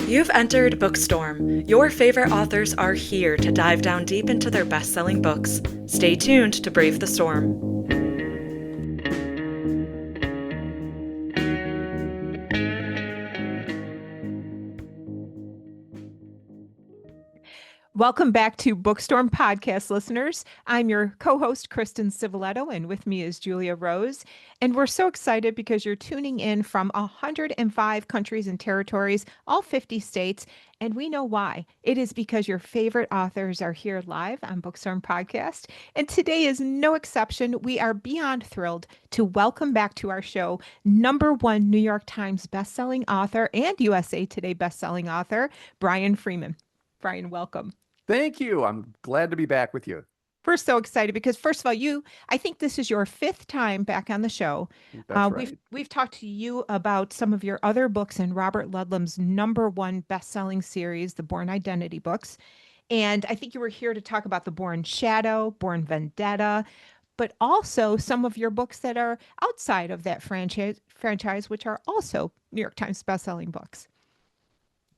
You've entered Bookstorm. Your favorite authors are here to dive down deep into their best-selling books. Stay tuned to brave the storm. Welcome back to Bookstorm Podcast, listeners. I'm your co-host, Kristen Civiletto, and with me is Julia Rose. And we're so excited because you're tuning in from 105 countries and territories, all 50 states, and we know why. It is because your favorite authors are here live on Bookstorm Podcast. And today is no exception. We are beyond thrilled to welcome back to our show #1 New York Times bestselling author and USA Today bestselling author, BRIAN FREEMAN. BRIAN, welcome. Thank you. I'm glad to be back with you. We're so excited because, first of all, I think this is your 5th time back on the show. That's right. We've talked to you about some of your other books in Robert Ludlum's #1 best-selling series, the Bourne Identity books. And I think you were here to talk about the Bourne Shadow, Bourne Vendetta, but also some of your books that are outside of that franchise, which are also New York Times best-selling books.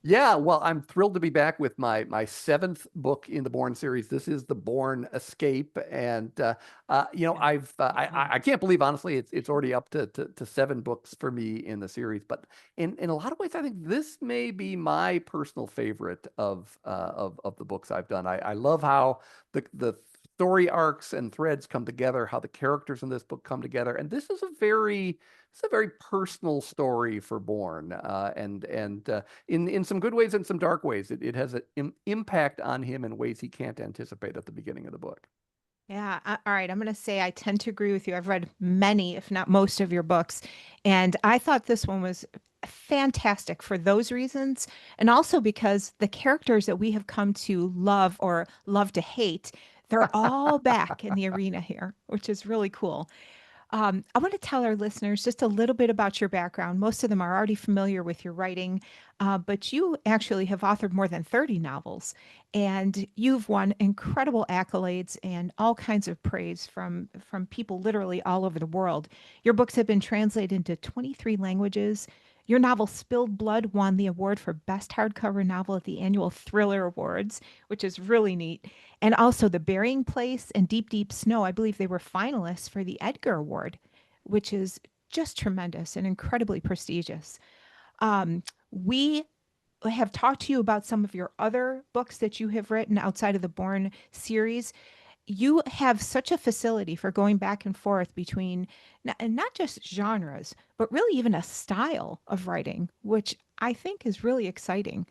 Yeah, well, I'm thrilled to be back with my 7th book in the Bourne series. This is the Bourne Escape, and I can't believe, honestly, it's already up to 7 books for me in the series. But in a lot of ways, I think this may be my personal favorite of the books I've done. I love how the story arcs and threads come together, how the characters in this book come together, and this is a very personal story for Bourne, and in some good ways and some dark ways. It has an impact on him in ways he can't anticipate at the beginning of the book. Yeah. All right. I'm going to say I tend to agree with you. I've read many, if not most, of your books, and I thought this one was fantastic for those reasons, and also because the characters that we have come to love or love to hate, they're all back in the arena here, which is really cool. I want to tell our listeners just a little bit about your background. Most of them are already familiar with your writing, but you actually have authored more than 30 novels, and you've won incredible accolades and all kinds of praise from people literally all over the world. Your books have been translated into 23 languages. Your novel Spilled Blood won the award for Best Hardcover Novel at the annual Thriller Awards, which is really neat. And also The Burying Place and Deep, Deep Snow, I believe they were finalists for the Edgar Award, which is just tremendous and incredibly prestigious. We have talked to you about some of your other books that you have written outside of the Bourne series. You have such a facility for going back and forth between and not just genres, but really even a style of writing, which I think is really exciting.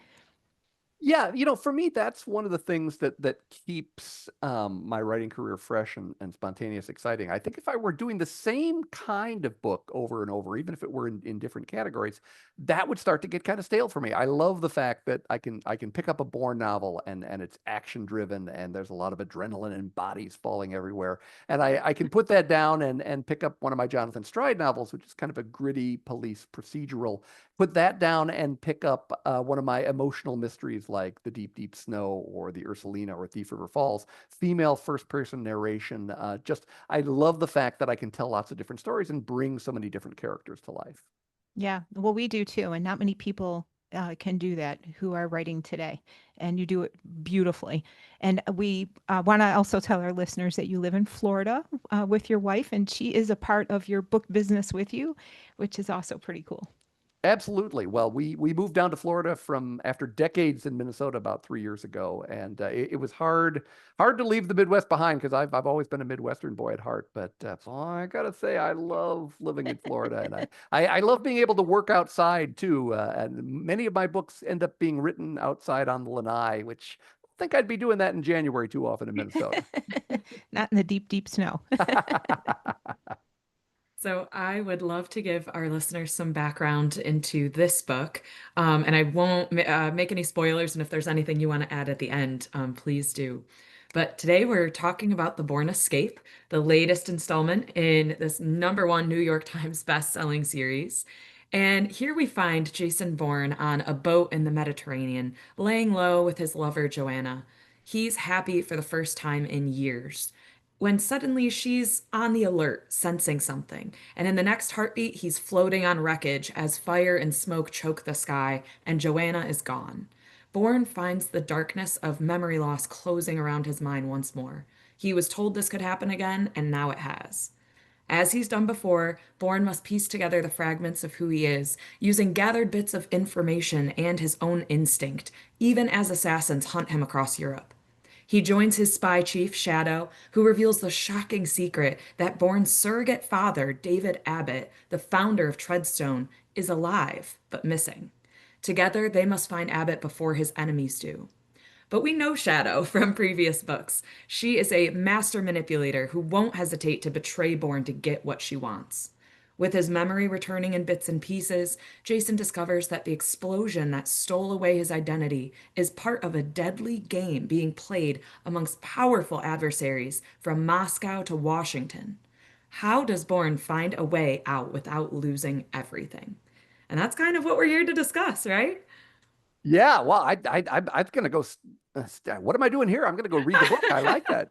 Yeah, for me, that's one of the things that keeps my writing career fresh and spontaneous, exciting. I think if I were doing the same kind of book over and over, even if it were in different categories, that would start to get kind of stale for me. I love the fact that I can pick up a Bourne novel and it's action driven and there's a lot of adrenaline and bodies falling everywhere, and I can put that down and pick up one of my Jonathan Stride novels, which is kind of a gritty police procedural, put that down and pick up one of my emotional mysteries like The Deep, Deep Snow or The Ursulina or Thief River Falls, female first-person narration. I love the fact that I can tell lots of different stories and bring so many different characters to life. Yeah, well, we do too, and not many people can do that who are writing today, and you do it beautifully. And we want to also tell our listeners that you live in Florida with your wife, and she is a part of your book business with you, which is also pretty cool. Absolutely. Well, we moved down to Florida from after decades in Minnesota about 3 years ago, and it was hard to leave the Midwest behind because I've always been a Midwestern boy at heart. But so I gotta say, I love living in Florida, and I love being able to work outside too. And many of my books end up being written outside on the lanai, which I don't think I'd be doing that in January too often in Minnesota. Not in the deep, deep snow. So I would love to give our listeners some background into this book, and I won't make any spoilers. And if there's anything you want to add at the end, please do. But today we're talking about The Bourne Escape, the latest installment in this #1 New York Times best-selling series. And here we find Jason Bourne on a boat in the Mediterranean, laying low with his lover Joanna. He's happy for the first time in years. when suddenly she's on the alert, sensing something. And in the next heartbeat, he's floating on wreckage as fire and smoke choke the sky, and Joanna is gone. Bourne finds the darkness of memory loss closing around his mind once more. He was told this could happen again, and now it has. As he's done before, Bourne must piece together the fragments of who he is, using gathered bits of information and his own instinct, even as assassins hunt him across Europe. He joins his spy chief, Shadow, who reveals the shocking secret that Bourne's surrogate father, David Abbott, the founder of Treadstone, is alive but missing. Together, they must find Abbott before his enemies do. But we know Shadow from previous books. She is a master manipulator who won't hesitate to betray Bourne to get what she wants. With his memory returning in bits and pieces, Jason discovers that the explosion that stole away his identity is part of a deadly game being played amongst powerful adversaries from Moscow to Washington. How does Bourne find a way out without losing everything? And that's kind of what we're here to discuss, right? Yeah, well, I'm gonna go. What am I doing here? I'm gonna go read the book. I like that.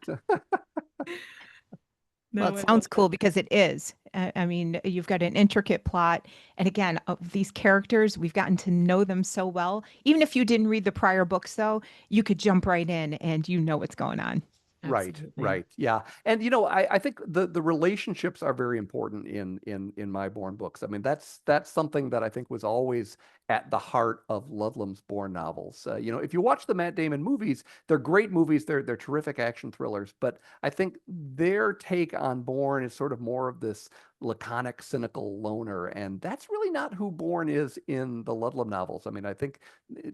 No, Well, I love Sounds cool that. because it is. I mean, you've got an intricate plot. And again, of these characters, we've gotten to know them so well. Even if you didn't read the prior books, though, you could jump right in and you know what's going on. Right, Absolutely. right. Yeah. And I think the relationships are very important in my Bourne books. I mean, that's something that I think was always at the heart of Ludlum's Bourne novels. If you watch the Matt Damon movies, they're great movies. They're terrific action thrillers, but I think their take on Bourne is sort of more of this laconic, cynical loner, and that's really not who Bourne is in the Ludlum novels. I mean, I think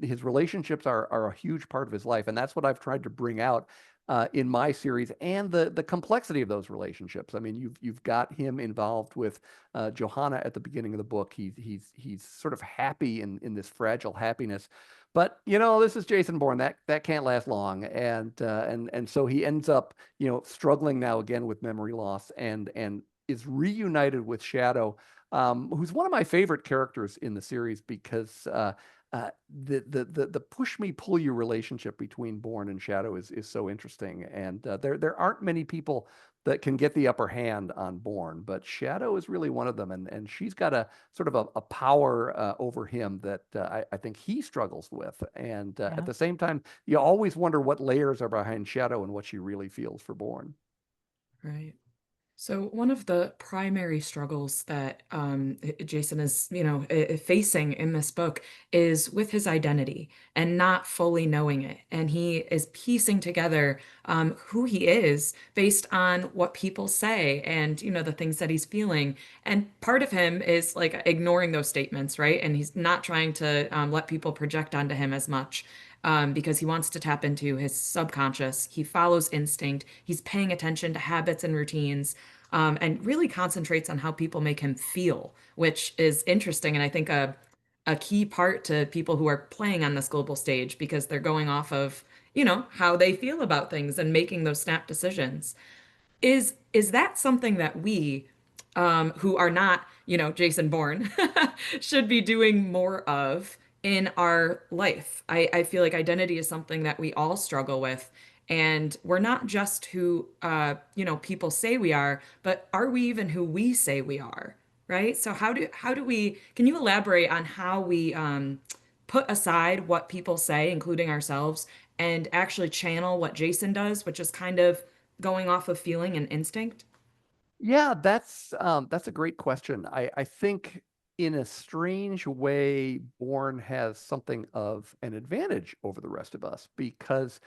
his relationships are a huge part of his life, and that's what I've tried to bring out in my series, and the complexity of those relationships. I mean, you've got him involved with Johanna at the beginning of the book. He's sort of happy in this fragile happiness, but this is Jason Bourne. That can't last long, and so he ends up struggling now again with memory loss, and is reunited with Shadow, who's one of my favorite characters in the series because the push me pull you relationship between Bourne and Shadow is so interesting, and there aren't many people that can get the upper hand on Bourne, but Shadow is really one of them, and she's got a sort of a power over him that I think he struggles with, and at Yeah. the same time, you always wonder what layers are behind Shadow and what she really feels for Bourne. Right. So one of the primary struggles that Jason is, facing in this book is with his identity and not fully knowing it. And he is piecing together who he is based on what people say and, the things that he's feeling. And part of him is like ignoring those statements, right? And he's not trying to let people project onto him as much. Because he wants to tap into his subconscious. He follows instinct. He's paying attention to habits and routines, and really concentrates on how people make him feel, which is interesting. And I think a key part to people who are playing on this global stage because they're going off of, how they feel about things and making those snap decisions. Is that something that we, who are not, Jason Bourne, should be doing more of in our life? I feel like identity is something that we all struggle with, and we're not just who, people say we are, but are we even who we say we are, right? So how do we? Can you elaborate on how we put aside what people say, including ourselves, and actually channel what Jason does, which is kind of going off of feeling and instinct? Yeah, that's a great question. I think in a strange way, Bourne has something of an advantage over the rest of us because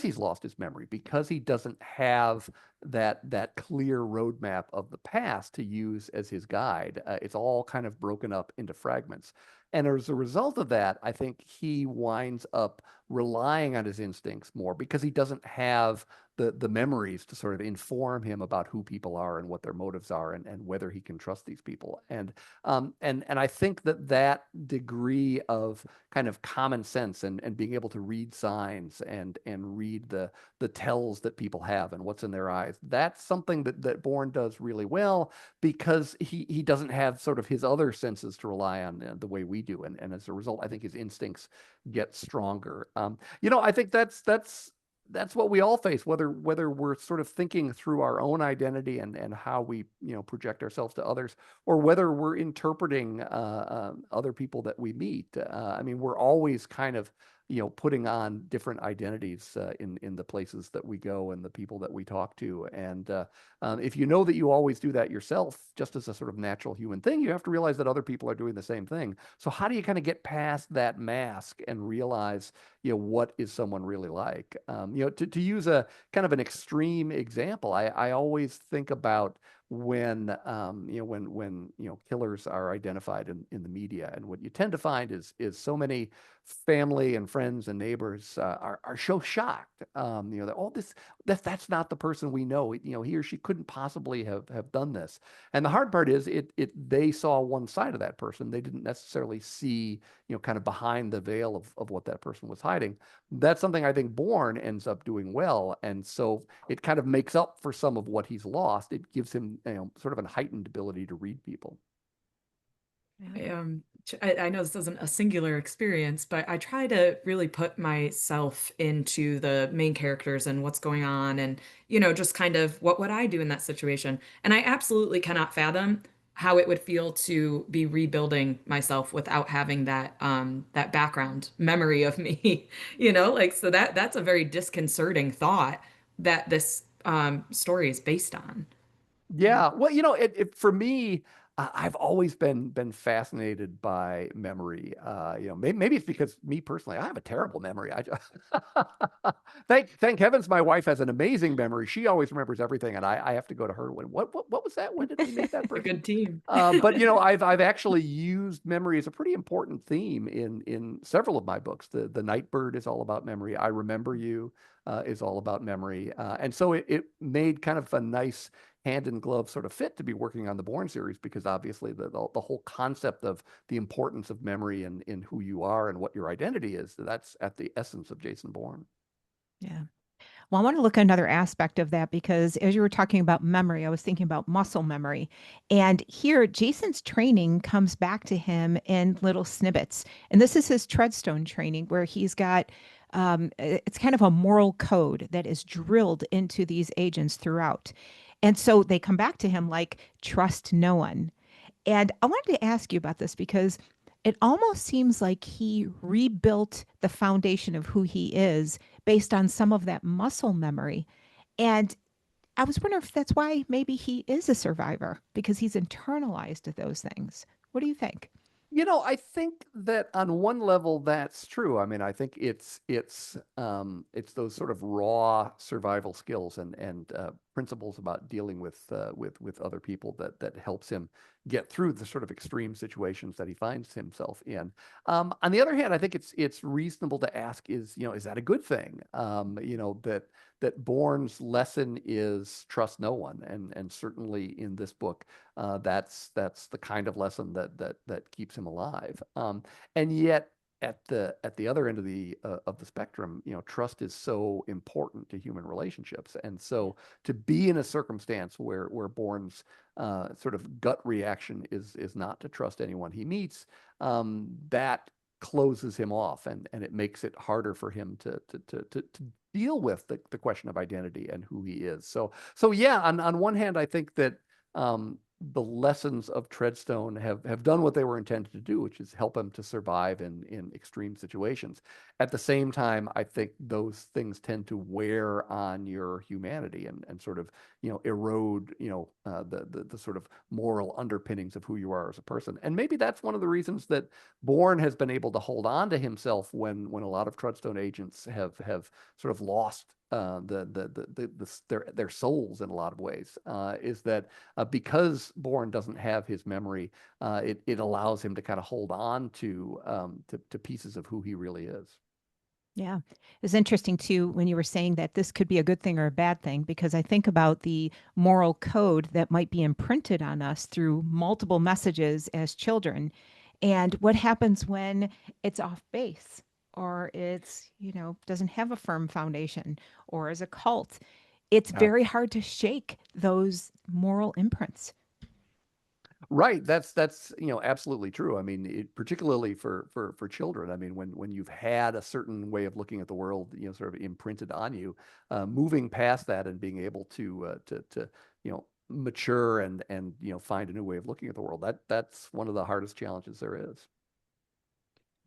he's lost his memory, because he doesn't have that clear roadmap of the past to use as his guide. It's all kind of broken up into fragments. And as a result of that, I think he winds up relying on his instincts more because he doesn't have the memories to sort of inform him about who people are and what their motives are and whether he can trust these people. And I think that degree of kind of common sense and being able to read signs and read the tells that people have and what's in their eyes, that's something that Bourne does really well because he doesn't have sort of his other senses to rely on the way we do. And as a result, I think his instincts get stronger. I think that's that's what we all face, whether we're sort of thinking through our own identity and how we project ourselves to others, or whether we're interpreting other people that we meet. I mean, we're always kind of putting on different identities in the places that we go and the people that we talk to. And if you know that you always do that yourself, just as a sort of natural human thing, you have to realize that other people are doing the same thing. So how do you kind of get past that mask and realize, what is someone really like? To use a kind of an extreme example, I always think about when killers are identified in the media, and what you tend to find is so many family and friends and neighbors are so shocked, that that's not the person we know. He or she couldn't possibly have done this. And the hard part is they saw one side of that person. They didn't necessarily see kind of behind the veil of what that person was hiding. That's something I think Bourne ends up doing well, and so it kind of makes up for some of what he's lost. It gives him sort of a heightened ability to read people. Yeah. I know this isn't a singular experience, but I try to really put myself into the main characters and what's going on, and just kind of what would I do in that situation. And I absolutely cannot fathom how it would feel to be rebuilding myself without having that background memory of me, like, so that's a very disconcerting thought that this story is based on. Yeah, well, for me, I've always been fascinated by memory. Maybe it's because me personally, I have a terrible memory. I just thank heavens my wife has an amazing memory. She always remembers everything, and I have to go to her when what was that? When did we meet that A person? good team. But I've actually used memory as a pretty important theme in several of my books. The Nightbird is all about memory. I Remember You is all about memory, and so it made kind of a nice hand in glove sort of fit to be working on the Bourne series, because obviously the whole concept of the importance of memory in who you are and what your identity is, that's at the essence of Jason Bourne. Yeah. Well, I want to look at another aspect of that because as you were talking about memory, I was thinking about muscle memory. And here, Jason's training comes back to him in little snippets. And this is his Treadstone training, where he's got it's kind of a moral code that is drilled into these agents throughout. And so they come back to him like, trust no one. And I wanted to ask you about this because it almost seems like he rebuilt the foundation of who he is based on some of that muscle memory. And I was wondering if that's why maybe he is a survivor because he's internalized those things. What do you think? I think that on one level that's true. I mean, I think it's those sort of raw survival skills and principles about dealing with other people that helps him get through the sort of extreme situations that he finds himself in. On the other hand, I think it's reasonable to ask, is that a good thing? That Bourne's lesson is trust no one, and certainly in this book, that's the kind of lesson that keeps him alive. And yet, at the other end of the spectrum, trust is so important to human relationships, and so to be in a circumstance where Bourne's sort of gut reaction is not to trust anyone he meets, that closes him off, and it makes it harder for him to deal with the question of identity and who he is. So yeah, on one hand, I think that the lessons of Treadstone have done what they were intended to do, which is help him to survive in extreme situations. At the same time, I think those things tend to wear on your humanity and sort of erode the sort of moral underpinnings of who you are as a person. And maybe that's one of the reasons that Bourne has been able to hold on to himself when a lot of Treadstone agents have sort of lost their souls in a lot of ways, is that because Bourne doesn't have his memory, it allows him to kind of hold on to pieces of who he really is. Yeah. It's interesting too when you were saying that this could be a good thing or a bad thing, because I think about the moral code that might be imprinted on us through multiple messages as children. And what happens when it's off base or it's, doesn't have a firm foundation or as a cult. It's Yeah. very hard to shake those moral imprints. Right. That's absolutely true. I mean, particularly for children. I mean, when you've had a certain way of looking at the world, sort of imprinted on you, moving past that and being able to mature and find a new way of looking at the world. That's one of the hardest challenges there is.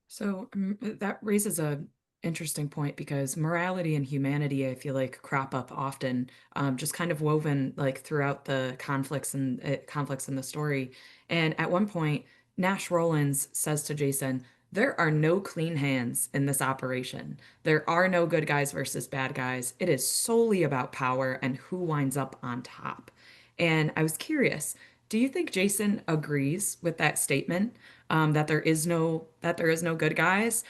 So that raises a interesting point because morality and humanity, I feel like, crop up often, just kind of woven like throughout the conflicts in the story. And at one point, Nash Rollins says to Jason, "There are no clean hands in this operation. There are no good guys versus bad guys. It is solely about power and who winds up on top." And I was curious, do you think Jason agrees with that statement? That there is no good guys,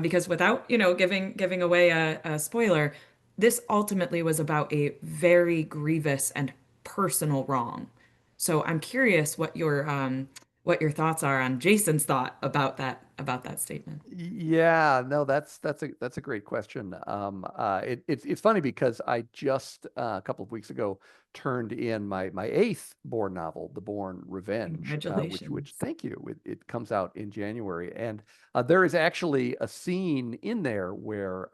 because without giving away a spoiler, this ultimately was about a very grievous and personal wrong. So I'm curious what your thoughts are on Jason's thought about that statement. Yeah, no, that's a great question. It's funny because I just a couple of weeks ago turned in my eighth Bourne novel, The Bourne Revenge, which Congratulations. thank you. It comes out in January, and there is actually a scene in there where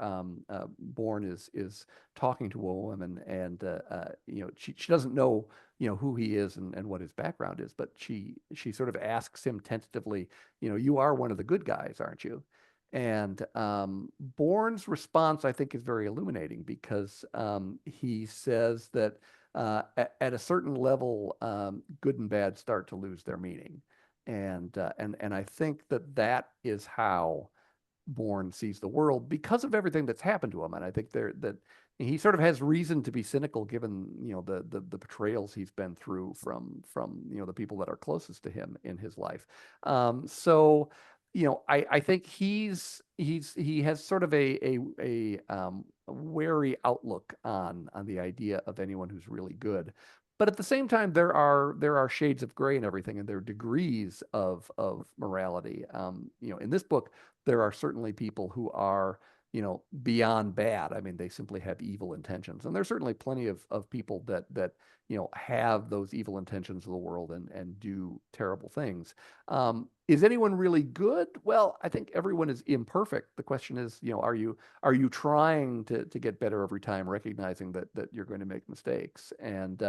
Bourne is talking to a woman, and she doesn't know who he is and what his background is, but she sort of asks him tentatively, you are one of the good guys, aren't you? And Bourne's response, I think, is very illuminating because he says that at a certain level, good and bad start to lose their meaning, and I think that is how Bourne sees the world because of everything that's happened to him. And I think that he sort of has reason to be cynical given, the betrayals he's been through from the people that are closest to him in his life. So, I think he has sort of a wary outlook on the idea of anyone who's really good. But at the same time, there are shades of gray and everything, and there are degrees of morality. In this book, there are certainly people who are, beyond bad. I mean, they simply have evil intentions. And there's certainly plenty of people that have those evil intentions of the world and do terrible things. Is anyone really good? Well, I think everyone is imperfect. The question is, are you trying to get better every time, recognizing that you're going to make mistakes? And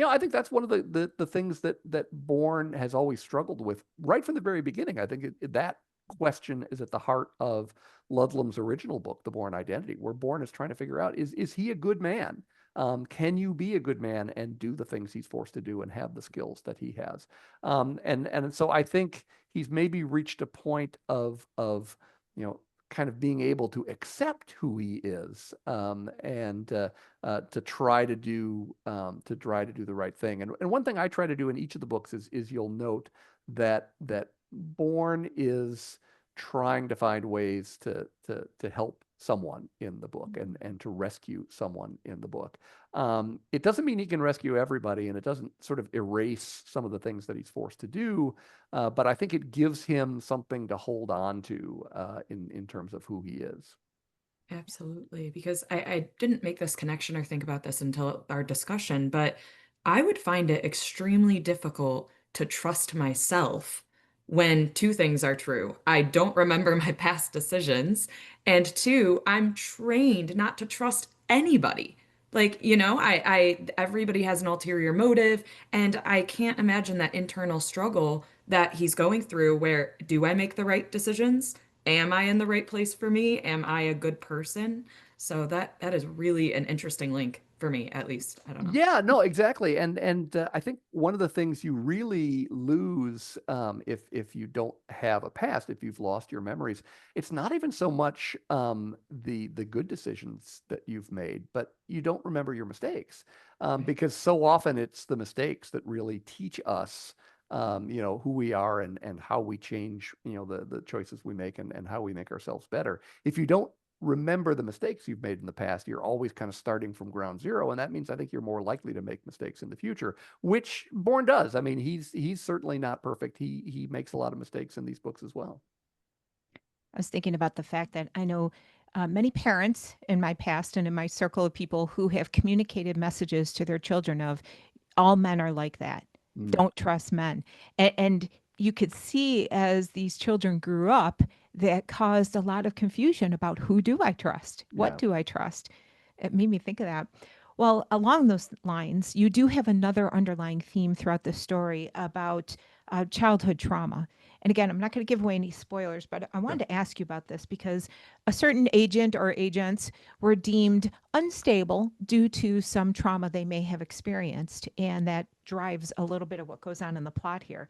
I think that's one of the things that Bourne has always struggled with right from the very beginning. I think that question is at the heart of Ludlum's original book, The Bourne Identity, where Bourne is trying to figure out, is he a good man? Can you be a good man and do the things he's forced to do and have the skills that he has? And so I think he's maybe reached a point of kind of being able to accept who he is, and to try to do the right thing. And one thing I try to do in each of the books is you'll note that Bourne is trying to find ways to help someone in the book and to rescue someone in the book. It doesn't mean he can rescue everybody, and it doesn't sort of erase some of the things that he's forced to do. But I think it gives him something to hold on to in terms of who he is. Absolutely, because I didn't make this connection or think about this until our discussion, but I would find it extremely difficult to trust myself when two things are true. I don't remember my past decisions, and two, I'm trained not to trust anybody. Like, everybody has an ulterior motive, and I can't imagine that internal struggle that he's going through where do I make the right decisions? Am I in the right place for me? Am I a good person? So that is really an interesting link for me, at least. I don't know. Yeah, no, exactly. And I think one of the things you really lose, if you don't have a past, if you've lost your memories, it's not even so much the good decisions that you've made, but you don't remember your mistakes, Right. because so often it's the mistakes that really teach us, who we are and how we change, the choices we make and how we make ourselves better. If you don't remember the mistakes you've made in the past, you're always kind of starting from ground zero. And that means I think you're more likely to make mistakes in the future, which Bourne does. I mean, he's certainly not perfect. He makes a lot of mistakes in these books as well. I was thinking about the fact that I know many parents in my past and in my circle of people who have communicated messages to their children of all men are like that. Mm. Don't trust men. And you could see as these children grew up, that caused a lot of confusion about who do I trust? What Yeah. do I trust? It made me think of that. Well, along those lines, you do have another underlying theme throughout the story about childhood trauma. And again, I'm not going to give away any spoilers, but I Yeah. wanted to ask you about this because a certain agent or agents were deemed unstable due to some trauma they may have experienced. And that drives a little bit of what goes on in the plot here.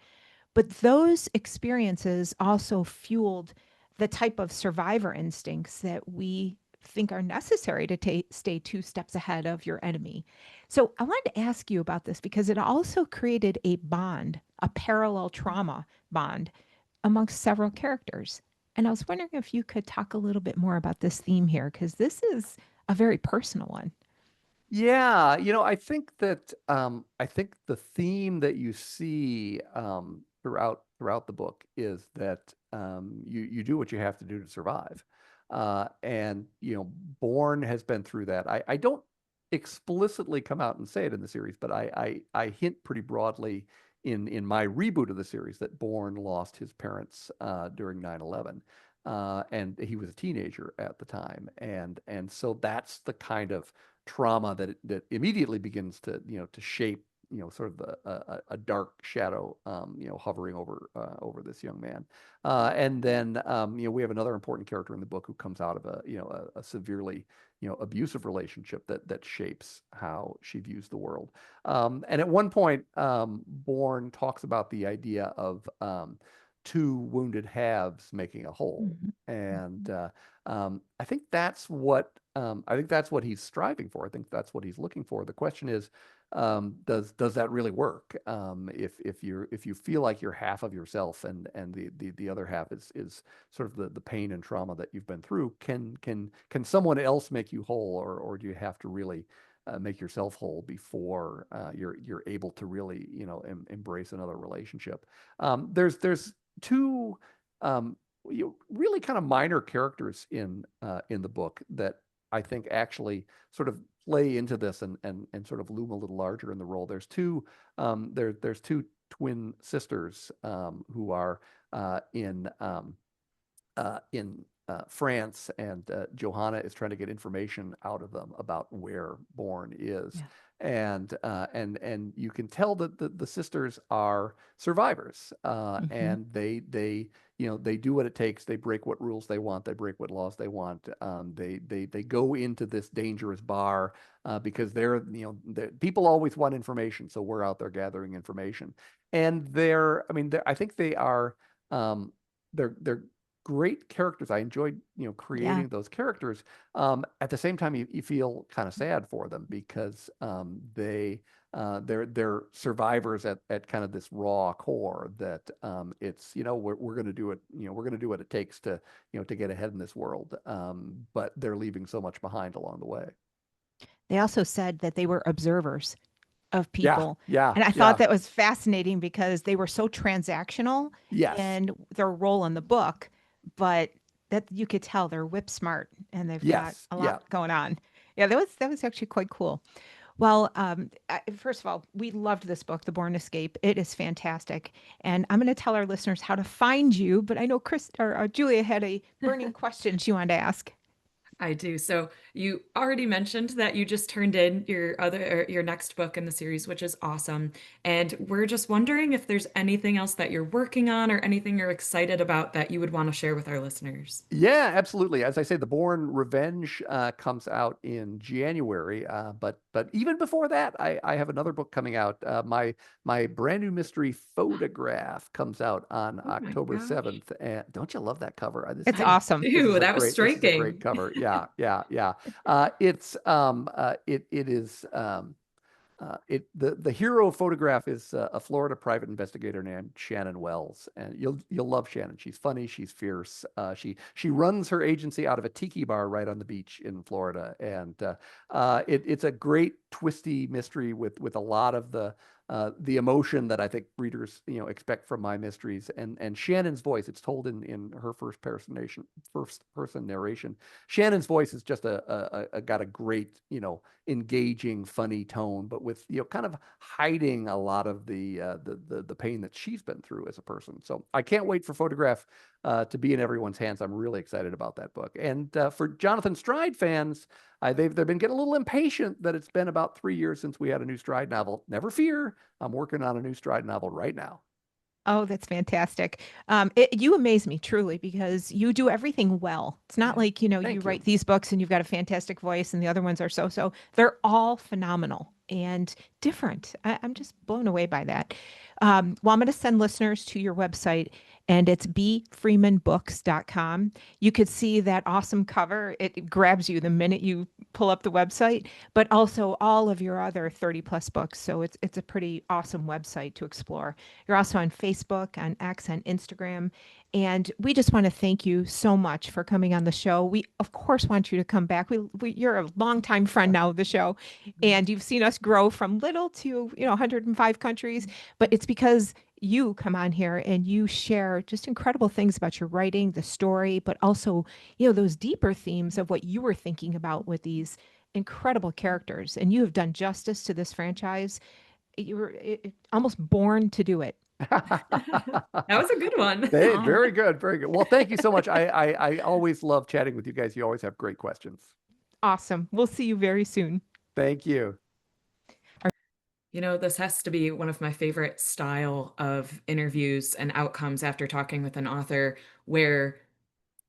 But those experiences also fueled the type of survivor instincts that we think are necessary to stay two steps ahead of your enemy. So I wanted to ask you about this because it also created a bond, a parallel trauma bond amongst several characters. And I was wondering if you could talk a little bit more about this theme here, because this is a very personal one. Yeah, I think the theme that you see throughout the book is that you do what you have to do to survive. And Bourne has been through that. I don't explicitly come out and say it in the series, but I hint pretty broadly in my reboot of the series that Bourne lost his parents during 9/11. And he was a teenager at the time, and so that's the kind of trauma that immediately begins to shape sort of a dark shadow hovering over this young man. And then we have another important character in the book who comes out of a severely abusive relationship that shapes how she views the world. And at one point, Bourne talks about the idea of two wounded halves making a whole. Mhm. And I think that's what he's striving for. I think that's what he's looking for. The question is, does that really work? If you feel like you're half of yourself, and the other half is sort of the pain and trauma that you've been through, can someone else make you whole, or do you have to really make yourself whole before you're able to really embrace another relationship? There's two really kind of minor characters in the book that I think actually sort of play into this and sort of loom a little larger in the role. There's two twin sisters who are in France, and Johanna is trying to get information out of them about where Bourne is. Yeah. And you can tell that the sisters are survivors, Hmm. and they do what it takes. They break what rules they want. They break what laws they want. They go into this dangerous bar because people always want information, so we're out there gathering information. And I think they are they're great characters. I enjoyed Yeah. creating those characters. At the same time, you feel kind of sad for them because they're survivors at kind of this raw core that it's we're going to do it, we're going to do what it takes to get ahead in this world, but they're leaving so much behind along the way. They also said that they were observers of Yeah, people. yeah, And I thought yeah, that was fascinating because they were so transactional yes, in their role in the book, but that you could tell they're whip smart and they've got yes, a lot yeah. going on. Yeah, that was actually quite cool. Well, first of all, we loved this book, The Bourne Escape. It is fantastic, and I'm going to tell our listeners how to find you. But I know Chris or Julia had a burning question she wanted to ask. I do. So you already mentioned that you just turned in your next book in the series, which is awesome. And we're just wondering if there's anything else that you're working on or anything you're excited about that you would want to share with our listeners. Yeah, absolutely. As I say, The Bourne Revenge comes out in January, but even before that, I have another book coming out. My brand new mystery Photograph comes out on Oh my October gosh. 7th. And don't you love that cover? It's I awesome. This is do. a That was great striking. cover. Yeah, yeah, yeah. It is the hero photograph is a Florida private investigator named Shannon Wells, and you'll love Shannon. She's funny, she's fierce. She runs her agency out of a tiki bar right on the beach in Florida, and it's a great twisty mystery with a lot of the emotion that I think readers, expect from my mysteries, and Shannon's voice. It's told in her first person narration. Shannon's voice is just got a great, engaging, funny tone, but with, kind of hiding a lot of the pain that she's been through as a person. So I can't wait for Photograph to be in everyone's hands. I'm really excited about that book. And for Jonathan Stride fans, they've been getting a little impatient that it's been about 3 years since we had a new Stride novel. Never fear, I'm working on a new Stride novel right now. Oh, that's fantastic. You amaze me truly because you do everything well. It's not like, you Thank you. write these books and you've got a fantastic voice and the other ones are so-so. They're all phenomenal and different. I'm just blown away by that. Well, I'm going to send listeners to your website, and it's bfreemanbooks.com. You could see that awesome cover. It grabs you the minute you pull up the website, but also all of your other 30 plus books. So it's a pretty awesome website to explore. You're also on Facebook, on X, on Instagram. And we just want to thank you so much for coming on the show. We, of course, want you to come back. You're a longtime friend now of the show, and you've seen us grow from little to, 105 countries. But it's because you come on here and you share just incredible things about your writing, the story, but also, those deeper themes of what you were thinking about with these incredible characters. And you have done justice to this franchise. You were almost born to do it. That was a good one. Hey, very good. Very good. Well, thank you so much. I always love chatting with you guys. You always have great questions. Awesome. We'll see you very soon. Thank you. This has to be one of my favorite style of interviews and outcomes after talking with an author, where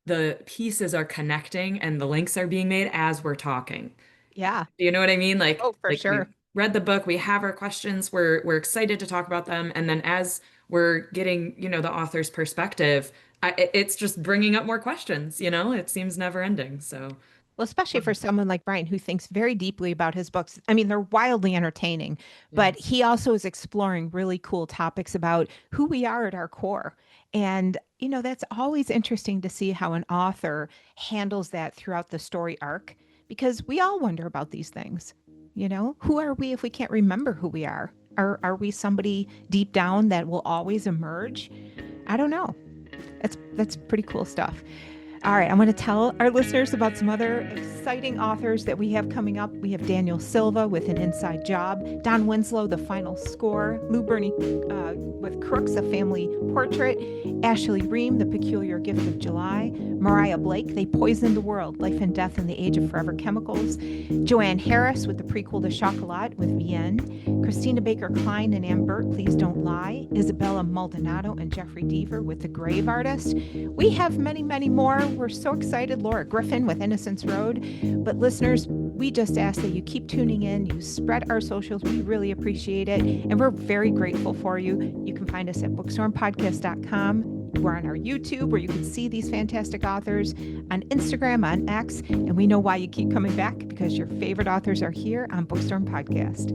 the pieces are connecting and the links are being made as we're talking. Yeah. Do you know what I mean? Like, Oh, for sure. We read the book, we have our questions, we're excited to talk about them, and then as we're getting, the author's perspective, it's just bringing up more questions. It seems never ending. So. Well, especially for someone like Brian who thinks very deeply about his books. I mean, they're wildly entertaining, but he also is exploring really cool topics about who we are at our core. And, that's always interesting to see how an author handles that throughout the story arc, because we all wonder about these things. Who are we if we can't remember who we are? Are we somebody deep down that will always emerge? I don't know. That's pretty cool stuff. All right, I'm going to tell our listeners about some other exciting authors that we have coming up. We have Daniel Silva with An Inside Job, Don Winslow, The Final Score, Lou Burney with Crooks, A Family Portrait, Ashley Ream, The Peculiar Gift of July, Mariah Blake, They Poisoned the World, Life and Death in the Age of Forever Chemicals, Joanne Harris with the prequel to Chocolat with Vienne, Christina Baker Klein and Ann Burt, Please Don't Lie, Isabella Maldonado and Jeffrey Deaver with The Grave Artist. We have many, many more. We're so excited. Laura Griffin with Innocence Road. But listeners, we just ask that you keep tuning in. You spread our socials. We really appreciate it. And we're very grateful for you. You can find us at BOOKSTORMPodcast.com. We're on our YouTube where you can see these fantastic authors, on Instagram, on X. And we know why you keep coming back, because your favorite authors are here on Bookstorm Podcast.